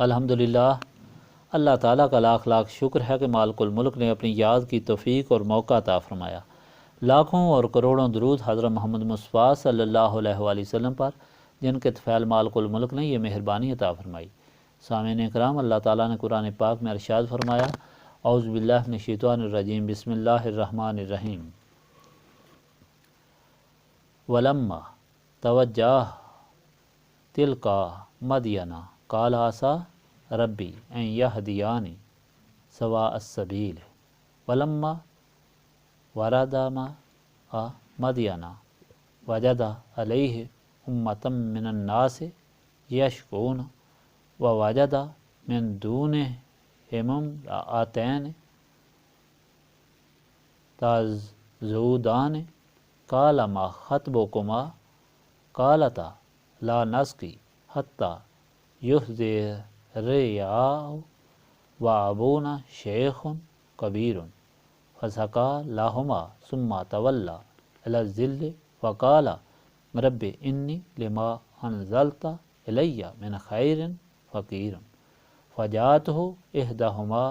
الحمدللہ، اللہ تعالیٰ کا لاکھ لاکھ شکر ہے کہ مالک الملک نے اپنی یاد کی توفیق اور موقع عطا فرمایا۔ لاکھوں اور کروڑوں درود حضرت محمد مصطفیٰ صلی اللہ علیہ وآلہ وسلم پر، جن کے طفیل مالک الملک نے یہ مہربانی عطا فرمائی۔ سامعین اکرام، اللہ تعالیٰ نے قرآن پاک میں ارشاد فرمایا، اعوذ باللہ من الشیطان الرجیم، بسم اللہ الرحمن الرحیم۔ وَلَمَّا توجہ تلقا مدینہ قال عسى ربی ان یہدیانی سواء السبیل ولما ورد ماء مدینہ وجد علیہ امة من الناس یشکون ووجد من دونہم امرأتین تذودان قال ما خطبکما قالتا لا نسقی حتی یحضر الرعاء وابونا شیخ کبیر فسقى لهما ثم تولى إلى الظل وقال رب إني لما أنزلت إلي من خير فقير فجاءته إحداهما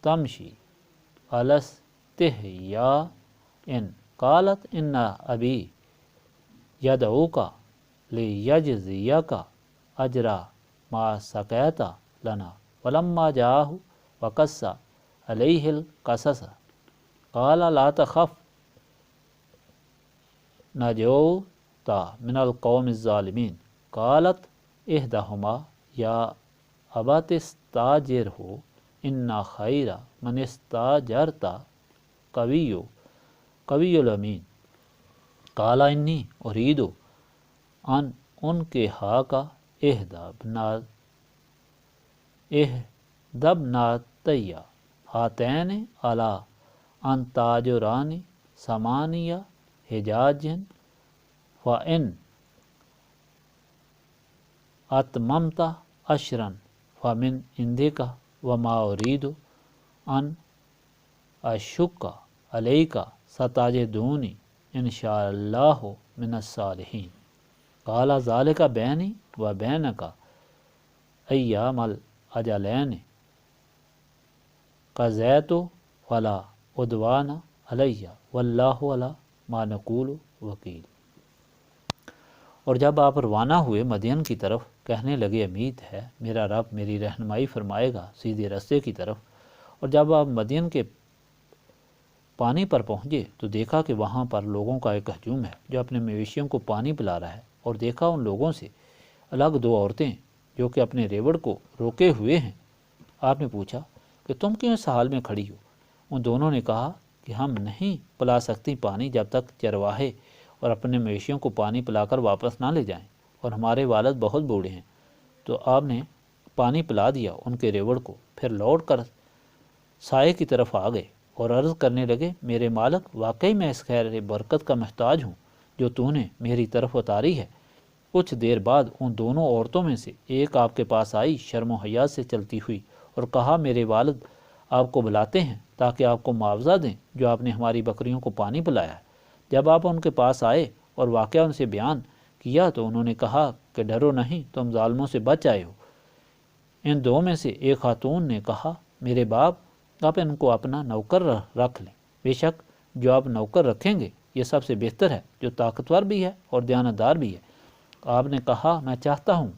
تمشي على استحياء قالت إن أبي يدعوك ليجزيك أجر ما سقيت لنا ولما جاءه وقص عليه القصص قال لا تخف نجوت من القوم الظالمين قالت إحداهما يا أبت استأجره إن خير من استأجرت قوي الأمين قال إني أريد أن أنكحك إحدى ابنتي هاتين على أن تأجراني ثمانية حجاج فإن أتممت عشرا فمن عندك وما أريد أن أشق عليك ستجدني إن شاء الله من الصالحين قال ذلك بيني وبينك أيام الأجلين قضيت فلا عدوان علی واللہ علی ما نقول وکیل۔ اور جب آپ روانہ ہوئے مدین کی طرف، کہنے لگے امید ہے میرا رب میری رہنمائی فرمائے گا سیدھے راستے کی طرف۔ اور جب آپ مدین کے پانی پر پہنچے تو دیکھا کہ وہاں پر لوگوں کا ایک ہجوم ہے جو اپنے مویشیوں کو پانی پلا رہا ہے، اور دیکھا ان لوگوں سے الگ دو عورتیں جو کہ اپنے ریوڑ کو روکے ہوئے ہیں۔ آپ نے پوچھا کہ تم کیوں اس حال میں کھڑی ہو؟ ان دونوں نے کہا کہ ہم نہیں پلا سکتی پانی جب تک چرواہے اور اپنے مویشیوں کو پانی پلا کر واپس نہ لے جائیں، اور ہمارے والد بہت بوڑھے ہیں۔ تو آپ نے پانی پلا دیا ان کے ریوڑ کو، پھر لوٹ کر سائے کی طرف آ گئے اور عرض کرنے لگے، میرے مالک، واقعی میں اس خیر برکت کا محتاج ہوں جو تو نے میری طرف اتاری ہے۔ کچھ دیر بعد ان دونوں عورتوں میں سے ایک آپ کے پاس آئی، شرم و حیا سے چلتی ہوئی، اور کہا، میرے والد آپ کو بلاتے ہیں تاکہ آپ کو معاوضہ دیں جو آپ نے ہماری بکریوں کو پانی پلایا ہے۔ جب آپ ان کے پاس آئے اور واقعہ ان سے بیان کیا تو انہوں نے کہا کہ ڈرو نہیں، تم ظالموں سے بچ آئے ہو۔ ان دو میں سے ایک خاتون نے کہا، میرے باپ، آپ ان کو اپنا نوکر رکھ لیں، بے شک جو آپ نوکر رکھیں گے یہ سب سے بہتر ہے، جو طاقتور بھی ہے اور دیانتدار بھی ہے۔ آپ نے کہا، میں چاہتا ہوں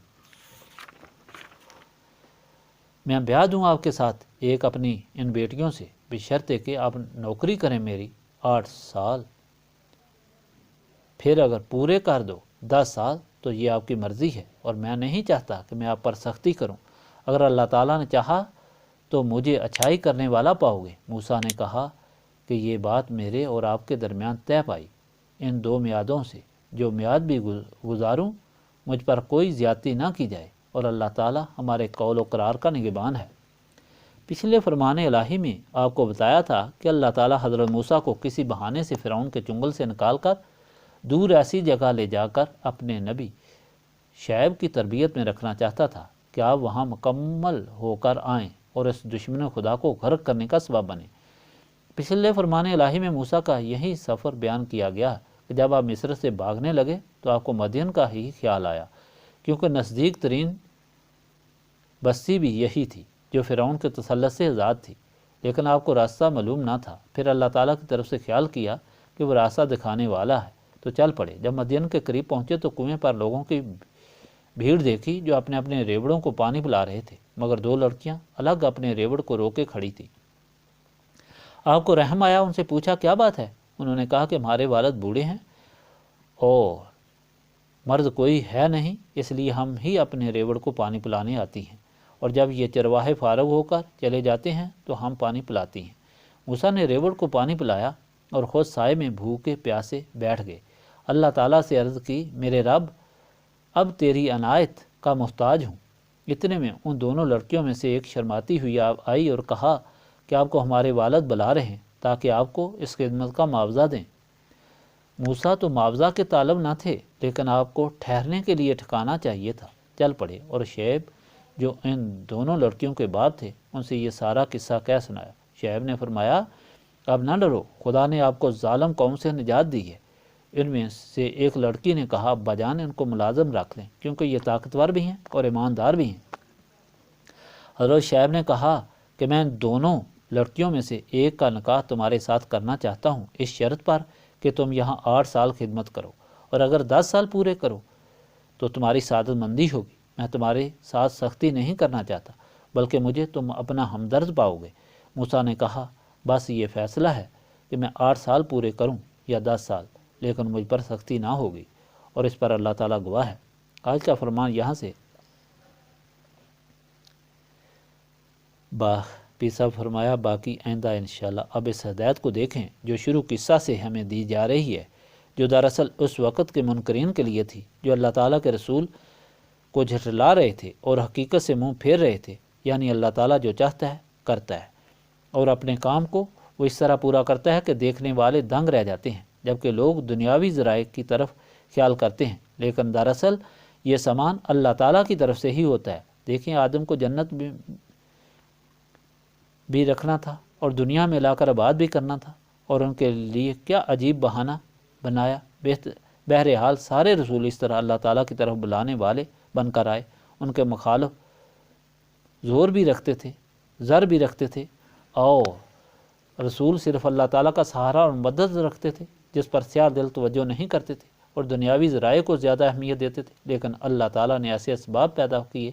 میں بیاہ دوں آپ کے ساتھ ایک اپنی ان بیٹیوں سے، بشرط کہ آپ نوکری کریں میری 8 سال، پھر اگر پورے کر دو 10 سال تو یہ آپ کی مرضی ہے، اور میں نہیں چاہتا کہ میں آپ پر سختی کروں۔ اگر اللہ تعالیٰ نے چاہا تو مجھے اچھائی کرنے والا پاؤ گے۔ موسیٰ نے کہا کہ یہ بات میرے اور آپ کے درمیان طے پائی، ان 2 میعادوں سے، جو میعاد بھی گزاروں مجھ پر کوئی زیادتی نہ کی جائے، اور اللہ تعالیٰ ہمارے قول و قرار کا نگہبان ہے۔ پچھلے فرمان الہی میں آپ کو بتایا تھا کہ اللہ تعالیٰ حضرت موسیٰ کو کسی بہانے سے فرعون کے چنگل سے نکال کر دور ایسی جگہ لے جا کر اپنے نبی شعیب کی تربیت میں رکھنا چاہتا تھا کہ آپ وہاں مکمل ہو کر آئیں اور اس دشمن خدا کو غرق کرنے کا سبب بنیں۔ پچھلے فرمان الہی میں موسیٰ کا یہی سفر بیان کیا گیا کہ جب آپ مصر سے بھاگنے لگے تو آپ کو مدین کا ہی خیال آیا، کیونکہ نزدیک ترین بستی بھی یہی تھی جو فرعون کے تسلط سے آزاد تھی، لیکن آپ کو راستہ معلوم نہ تھا۔ پھر اللہ تعالیٰ کی طرف سے خیال کیا کہ وہ راستہ دکھانے والا ہے تو چل پڑے۔ جب مدین کے قریب پہنچے تو کنویں پر لوگوں کی بھیڑ دیکھی جو اپنے اپنے ریوڑوں کو پانی پلا رہے تھے، مگر دو لڑکیاں الگ اپنے ریوڑ کو روکے کھڑی تھیں۔ آپ کو رحم آیا، ان سے پوچھا کیا بات ہے؟ انہوں نے کہا کہ ہمارے والد بوڑھے ہیں اور مرد کوئی ہے نہیں، اس لیے ہم ہی اپنے ریوڑ کو پانی پلانے آتی ہیں، اور جب یہ چرواہے فارغ ہو کر چلے جاتے ہیں تو ہم پانی پلاتی ہیں۔ موسیٰ نے ریوڑ کو پانی پلایا اور خود سائے میں بھوکے پیاسے بیٹھ گئے۔ اللہ تعالیٰ سے عرض کی، میرے رب، اب تیری عنایت کا محتاج ہوں۔ اتنے میں ان دونوں لڑکیوں میں سے ایک شرماتی ہوئی آئی اور کہا کہ آپ کو ہمارے والد بلا رہے ہیں تاکہ آپ کو اس خدمت کا معاوضہ دیں۔ موسیٰ تو معاوضہ کے طالب نہ تھے، لیکن آپ کو ٹھہرنے کے لیے ٹھکانا چاہیے تھا۔ چل پڑے اور شعیب جو ان دونوں لڑکیوں کے باپ تھے ان سے یہ سارا قصہ کہہ سنایا۔ شعیب نے فرمایا، اب نہ ڈرو، خدا نے آپ کو ظالم قوم سے نجات دی ہے۔ ان میں سے ایک لڑکی نے کہا، ابا جان ان کو ملازم رکھ لیں کیونکہ یہ طاقتور بھی ہیں اور ایماندار بھی ہیں۔ حضرت شعیب نے کہا کہ میں دونوں لڑکیوں میں سے ایک کا نکاح تمہارے ساتھ کرنا چاہتا ہوں، اس شرط پر کہ تم یہاں 8 سال خدمت کرو، اور اگر 10 سال پورے کرو تو تمہاری سعادت مندی ہوگی۔ میں تمہارے ساتھ سختی نہیں کرنا چاہتا، بلکہ مجھے تم اپنا ہمدرد پاؤ گے۔ موسیٰ نے کہا، بس یہ فیصلہ ہے کہ میں 8 سال پورے کروں یا 10 سال، لیکن مجھ پر سختی نہ ہوگی، اور اس پر اللہ تعالیٰ گواہ ہے۔ آج کا فرمان یہاں سے پیسا فرمایا، باقی آئندہ انشاءاللہ۔ اب اس ہدایت کو دیکھیں جو شروع قصہ سے ہمیں دی جا رہی ہے، جو دراصل اس وقت کے منکرین کے لیے تھی جو اللہ تعالیٰ کے رسول کو جھٹلا رہے تھے اور حقیقت سے منہ پھیر رہے تھے۔ یعنی اللہ تعالیٰ جو چاہتا ہے کرتا ہے، اور اپنے کام کو وہ اس طرح پورا کرتا ہے کہ دیکھنے والے دنگ رہ جاتے ہیں، جبکہ لوگ دنیاوی ذرائع کی طرف خیال کرتے ہیں، لیکن دراصل یہ سامان اللہ تعالیٰ کی طرف سے ہی ہوتا ہے۔ دیکھیں، آدم کو جنت بھی رکھنا تھا اور دنیا میں لا کر آباد بھی کرنا تھا، اور ان کے لیے کیا عجیب بہانہ بنایا۔ بہرحال سارے رسول اس طرح اللہ تعالیٰ کی طرف بلانے والے بن کر آئے۔ ان کے مخالف زور بھی رکھتے تھے، زر بھی رکھتے تھے، اور رسول صرف اللہ تعالیٰ کا سہارا اور مدد رکھتے تھے، جس پر سیاہ دل توجہ نہیں کرتے تھے اور دنیاوی ذرائع کو زیادہ اہمیت دیتے تھے۔ لیکن اللہ تعالیٰ نے ایسے اسباب پیدا کیے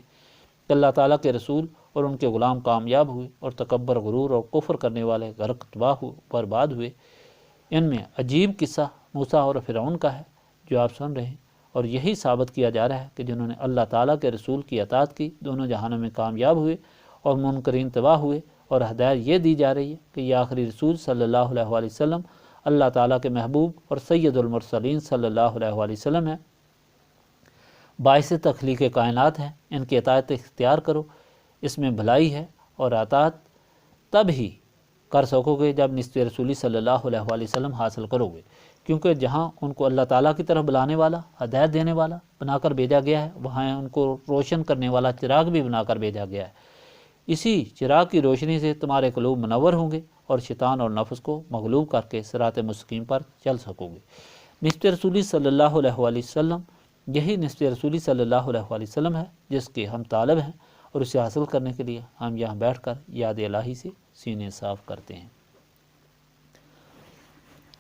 کہ اللہ تعالیٰ کے رسول اور ان کے غلام کامیاب ہوئے، اور تکبر، غرور اور کفر کرنے والے غرق، تباہ، برباد ہوئے۔ ان میں عجیب قصہ موسیٰ اور فرعون کا ہے جو آپ سن رہے ہیں، اور یہی ثابت کیا جا رہا ہے کہ جنہوں نے اللہ تعالیٰ کے رسول کی اطاعت کی دونوں جہانوں میں کامیاب ہوئے اور منکرین تباہ ہوئے۔ اور ہدایت یہ دی جا رہی ہے کہ یہ آخری رسول صلی اللہ علیہ وآلہ وسلم اللہ تعالیٰ کے محبوب اور سید المرسلین صلی اللہ علیہ وآلہ وسلم ہے، باعث تخلیق کائنات ہیں۔ ان کی اطاعت اختیار کرو، اس میں بھلائی ہے، اور اطاعت تب ہی کر سکو گے جب نسبت رسولی صلی اللہ علیہ وآلہ وسلم حاصل کرو گے، کیونکہ جہاں ان کو اللہ تعالیٰ کی طرف بلانے والا، ہدایت دینے والا بنا کر بھیجا گیا ہے، وہاں ان کو روشن کرنے والا چراغ بھی بنا کر بھیجا گیا ہے۔ اسی چراغ کی روشنی سے تمہارے قلوب منور ہوں گے اور شیطان اور نفس کو مغلوب کر کے صراط مستقیم پر چل سکو گے۔ نسبت رسولی صلی اللہ علیہ وآلہ وسلم، یہی نسبت رسولی صلی اللہ علیہ وآلہ وسلم ہے جس کے ہم طالب ہیں، اور اسے حاصل کرنے کے لیے ہم یہاں بیٹھ کر یاد الہی سے سینے صاف کرتے ہیں۔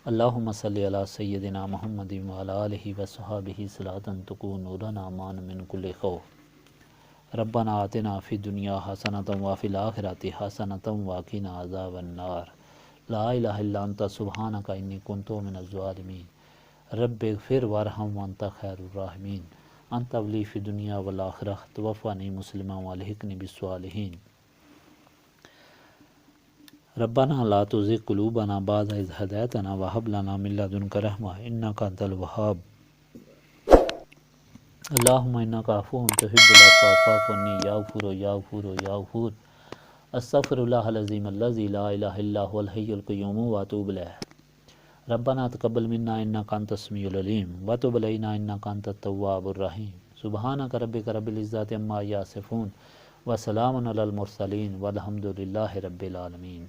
اللہم صلی علی سیدنا محمد وعلی آلہ وصحبہ صلاۃ تکون لنا مان من کل خوف۔ ربنا آتنا فی الدنیا حسنۃ وفی الآخرۃ حسنۃ وقنا عذاب النار۔ لا الہ الا انت سبحانک انی کنت من الظالمین۔ رب اغفر وارحم وانت خیر الراحمین۔ انت ولی فی الدنیا والآخرہ، توفنی مسلما والحقنی بالصالحین۔ ربنا لا تزغ قلوبنا بعد اذ ہدیتنا وہب لنا من لدنک رحمہ انک انت الوہاب۔ اللہم انک عفو تحب العفو فاعف عنی یا غفور یا غفور یا غفور۔ استغفر اللہ العظیم الذی لا الہ الا هو الحی القیوم واتوب الیہ۔ ربنا تقبل منا انک انت السمیع العلیم وتب علینا انک انت التواب الرحیم۔ سبحانک ربک رب العزۃ عما یصفون وسلام علی المرسلین والحمد للہ رب العالمین۔